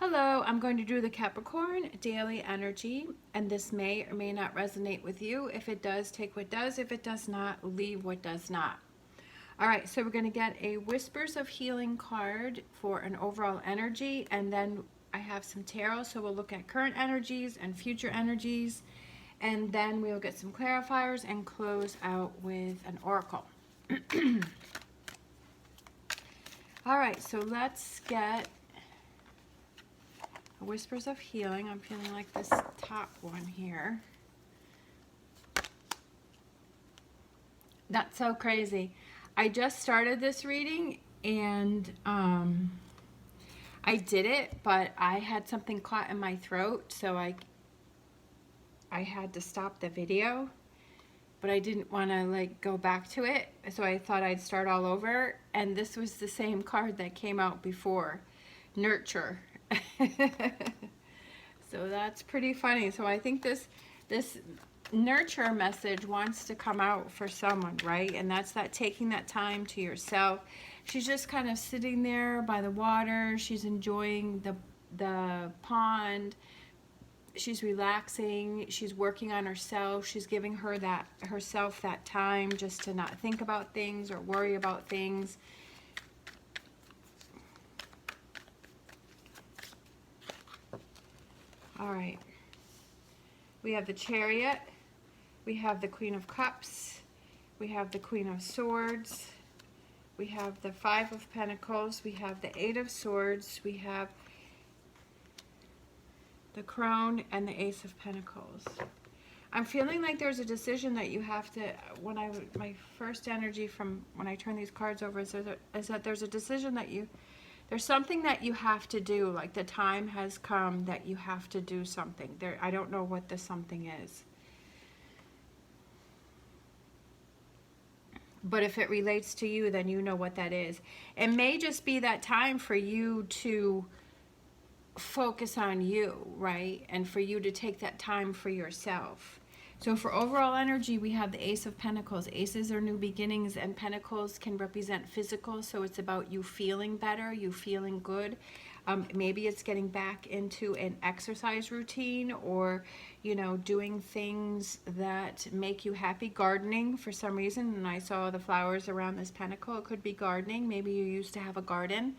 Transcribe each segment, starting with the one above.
Hello, I'm going to do the Capricorn daily energy, and this may or may not resonate with you. If it does, take what does. If it does not, leave what does not. All right, so we're going to get a Whispers of Healing card for an overall energy, and then I have some tarot, so we'll look at current energies and future energies, and then we'll get some clarifiers and close out with an oracle. All right, so let's get Whispers of Healing. I'm feeling like this top one here. That's so crazy. I just started this reading and I did it, but I had something caught in my throat, so I had to stop the video, but I didn't want to like go back to it, so I thought I'd start all over, and this was the same card that came out before, Nurture. So that's pretty funny. So I think this nurture message wants to come out for someone, right? And that's that taking that time to yourself. She's just kind of sitting there by the water. She's enjoying the pond. She's relaxing. She's working on herself. She's giving herself that time just to not think about things or worry about things. All right, we have the Chariot, we have the Queen of Cups, we have the Queen of Swords, we have the Five of Pentacles, we have the Eight of Swords, we have the Crone, and the Ace of Pentacles. I'm feeling like there's a decision that you have to, my first energy from when I turn these cards over is that there's a decision that there's something that you have to do, like the time has come that you have to do something. I don't know what the something is. But if it relates to you, then you know what that is. It may just be that time for you to focus on you, right? And for you to take that time for yourself. So for overall energy, we have the Ace of Pentacles. Aces are new beginnings, and Pentacles can represent physical, so it's about you feeling better, you feeling good. Maybe it's getting back into an exercise routine, or, you know, doing things that make you happy. Gardening for some reason, and I saw the flowers around this pentacle. It could be gardening. Maybe you used to have a garden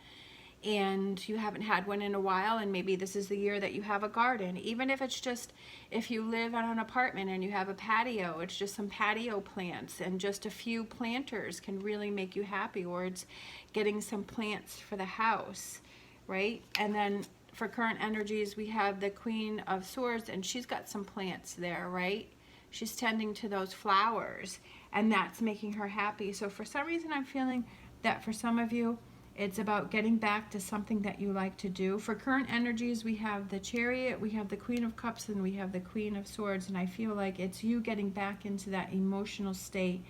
and you haven't had one in a while, and maybe this is the year that you have a garden. Even if it's just, if you live in an apartment and you have a patio, it's just some patio plants, and just a few planters can really make you happy. Or it's getting some plants for the house, right? And then for current energies, we have the Queen of Swords, and she's got some plants there, right? She's tending to those flowers, and that's making her happy. So for some reason, I'm feeling that for some of you, it's about getting back to something that you like to do. For current energies, we have the Chariot, we have the Queen of Cups, and we have the Queen of Swords. And I feel like it's you getting back into that emotional state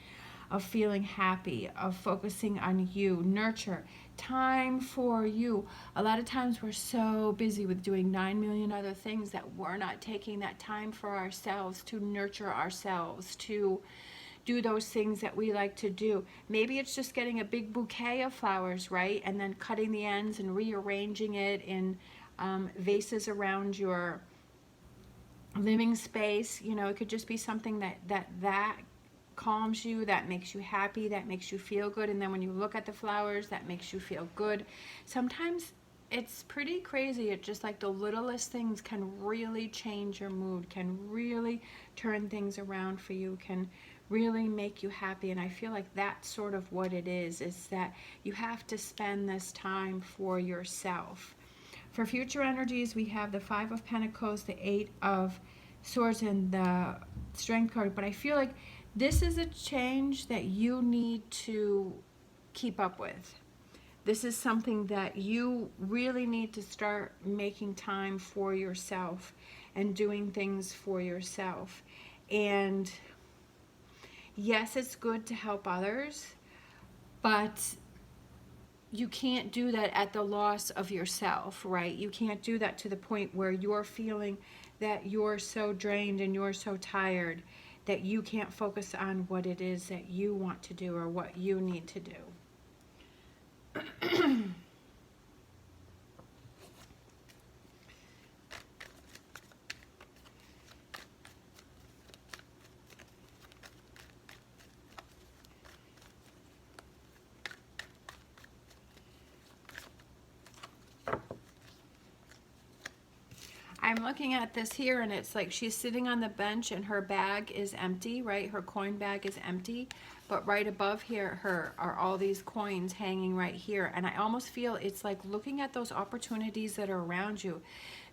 of feeling happy, of focusing on you. Nurture, time for you. A lot of times we're so busy with doing 9 million other things that we're not taking that time for ourselves, to nurture ourselves, to do those things that we like to do. Maybe it's just getting a big bouquet of flowers, right? And then cutting the ends and rearranging it in vases around your living space. You know, it could just be something that calms you, that makes you happy, that makes you feel good. And then when you look at the flowers, that makes you feel good. Sometimes it's pretty crazy. It's just like the littlest things can really change your mood, can really turn things around for you, can really make you happy. And I feel like that's sort of what it is that you have to spend this time for yourself. For future energies, we have the Five of Pentacles, the Eight of Swords, and the Strength card. But I feel like this is a change that you need to keep up with. This is something that you really need to start making time for yourself and doing things for yourself. And yes, it's good to help others, but you can't do that at the loss of yourself, right? You can't do that to the point where you're feeling that you're so drained and you're so tired that you can't focus on what it is that you want to do or what you need to do. I'm looking at this here, and it's like she's sitting on the bench and her bag is empty, right? Her coin bag is empty, but right above her are all these coins hanging right here. And I almost feel it's like looking at those opportunities that are around you,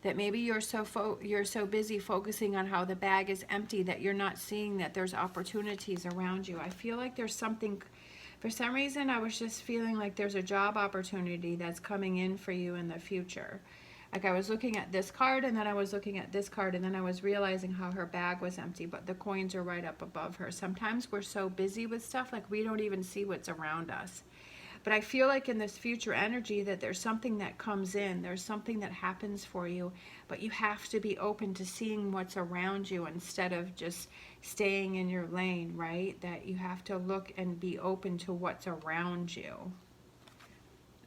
that maybe you're so busy focusing on how the bag is empty that you're not seeing that there's opportunities around you. I feel like there's something, for some reason I was just feeling like there's a job opportunity that's coming in for you in the future. Like I was looking at this card, and then I was looking at this card, and then I was realizing how her bag was empty, but the coins are right up above her. Sometimes we're so busy with stuff, like we don't even see what's around us. But I feel like in this future energy that there's something that comes in, there's something that happens for you, but you have to be open to seeing what's around you instead of just staying in your lane, right? That you have to look and be open to what's around you.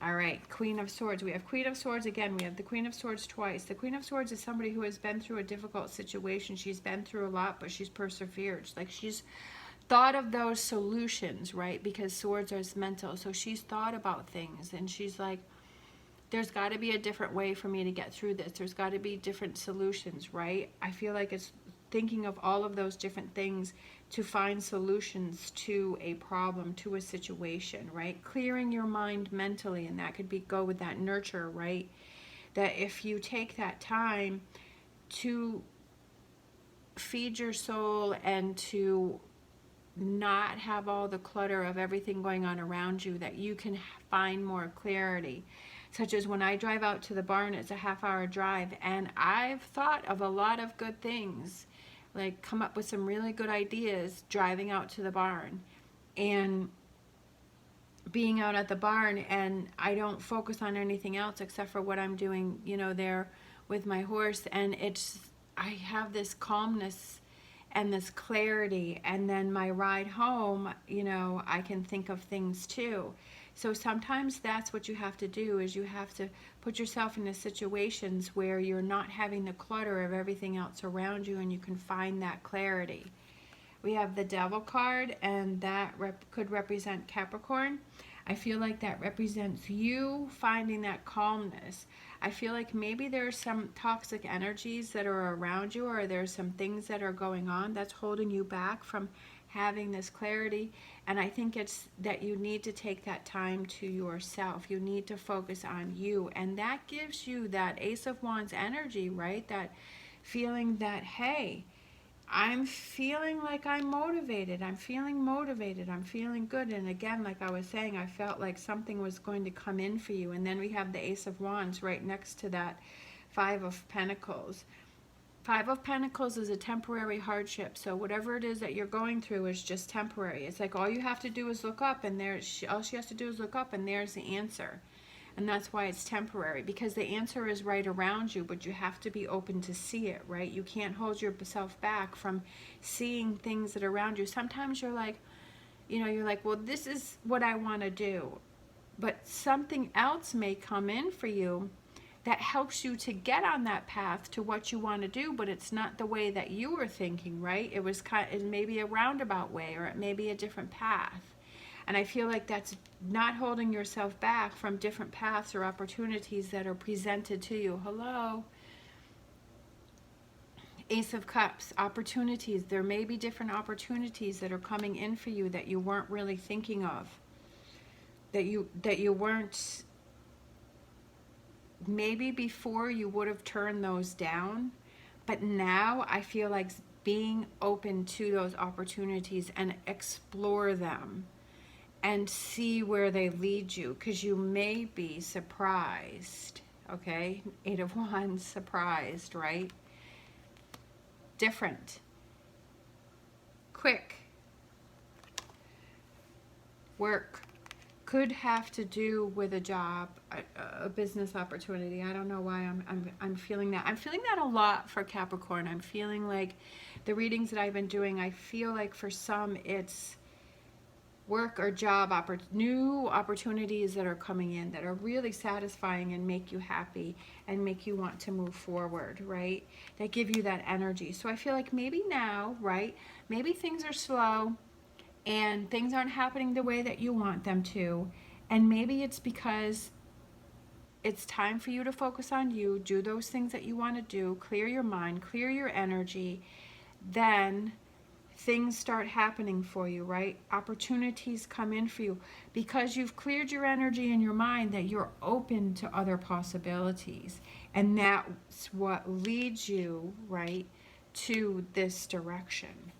All right, Queen of Swords. We have Queen of Swords again. We have the Queen of Swords twice. The Queen of Swords is somebody who has been through a difficult situation. She's been through a lot, but she's persevered. Like she's thought of those solutions, right? Because swords are mental. So she's thought about things, and she's like, there's got to be a different way for me to get through this. There's got to be different solutions, right? I feel like it's thinking of all of those different things to find solutions to a problem, to a situation, right? Clearing your mind mentally, and that could be go with that nurture, right? That if you take that time to feed your soul and to not have all the clutter of everything going on around you, that you can find more clarity. Such as when I drive out to the barn, it's a half-hour drive, and I've thought of a lot of good things, like come up with some really good ideas driving out to the barn and being out at the barn, and I don't focus on anything else except for what I'm doing, you know, there with my horse, and I have this calmness and this clarity, and then my ride home, you know, I can think of things too. So sometimes that's what you have to do, is you have to put yourself into situations where you're not having the clutter of everything else around you, and you can find that clarity. We have the Devil card, and that could represent Capricorn. I feel like that represents you finding that calmness. I feel like maybe there's some toxic energies that are around you, or there's some things that are going on that's holding you back from having this clarity. And I think it's that you need to take that time to yourself. You need to focus on you, and that gives you that Ace of Wands energy, right? That feeling that, hey, I'm feeling like I'm motivated. I'm feeling motivated. I'm feeling good. And again, like I was saying, I felt like something was going to come in for you. And then we have the Ace of Wands right next to that Five of Pentacles. Five of Pentacles is a temporary hardship. So whatever it is that you're going through is just temporary. It's like all you have to do is look up, and all she has to do is look up, and there's the answer. And that's why it's temporary, because the answer is right around you, but you have to be open to see it, right? You can't hold yourself back from seeing things that are around you. Sometimes you're like, you know, you're like, well, this is what I want to do. But something else may come in for you that helps you to get on that path to what you want to do, but it's not the way that you were thinking, right? It may be a roundabout way, or it may be a different path. And I feel like that's not holding yourself back from different paths or opportunities that are presented to you. Hello. Ace of Cups, opportunities. There may be different opportunities that are coming in for you that you weren't really thinking of. That you weren't, maybe before you would have turned those down. But now I feel like being open to those opportunities and explore them and see where they lead you, because you may be surprised, okay? Eight of Wands, surprised, right? Different. Quick. Work. Could have to do with a job, a business opportunity. I don't know why I'm feeling that. I'm feeling that a lot for Capricorn. I'm feeling like the readings that I've been doing, I feel like for some it's work or job new opportunities that are coming in that are really satisfying and make you happy and make you want to move forward, right? That give you that energy. So I feel like maybe now, right? Maybe things are slow and things aren't happening the way that you want them to. And maybe it's because it's time for you to focus on you, do those things that you want to do, clear your mind, clear your energy. Then things start happening for you, right? Opportunities come in for you because you've cleared your energy and your mind, that you're open to other possibilities. And that's what leads you, right, to this direction.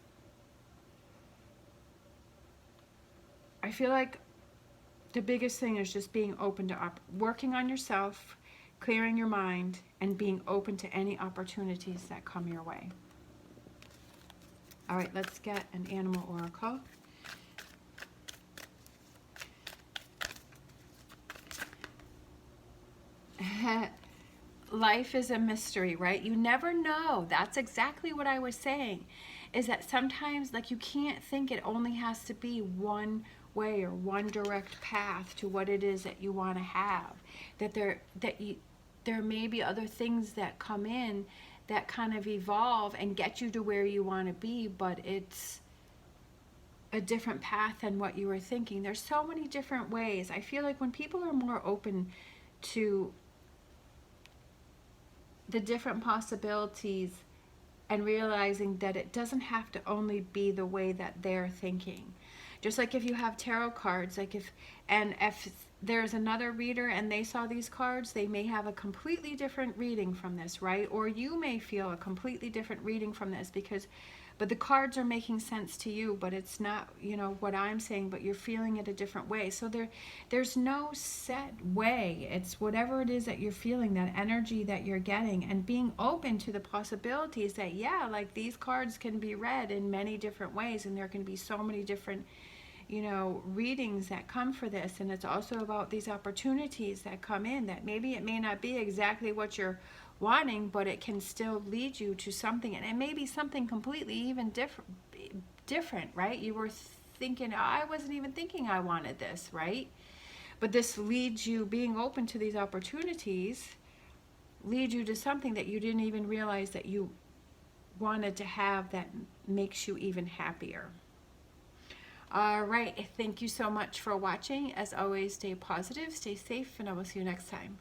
I feel like the biggest thing is just being open to working on yourself, clearing your mind, and being open to any opportunities that come your way. All right, let's get an animal oracle. Life is a mystery, right? You never know. That's exactly what I was saying, is that sometimes, like, you can't think it only has to be one way or one direct path to what it is that you want to have. That there may be other things that come in that kind of evolve and get you to where you want to be, but it's a different path than what you were thinking. There's so many different ways. I feel like when people are more open to the different possibilities and realizing that it doesn't have to only be the way that they're thinking. Just like if you have tarot cards, like if there's another reader and they saw these cards, they may have a completely different reading from this, right? Or you may feel a completely different reading from this but the cards are making sense to you, but it's not, what I'm saying, but you're feeling it a different way. So there's no set way. It's whatever it is that you're feeling, that energy that you're getting, and being open to the possibilities that, yeah, like these cards can be read in many different ways, and there can be so many different readings that come for this. And it's also about these opportunities that come in, that maybe it may not be exactly what you're wanting, but it can still lead you to something, and it may be something completely even different, right? You were thinking, I wasn't even thinking I wanted this, right? But this leads you, being open to these opportunities, lead you to something that you didn't even realize that you wanted to have, that makes you even happier. All right, thank you so much for watching. As always, stay positive, stay safe, and I will see you next time.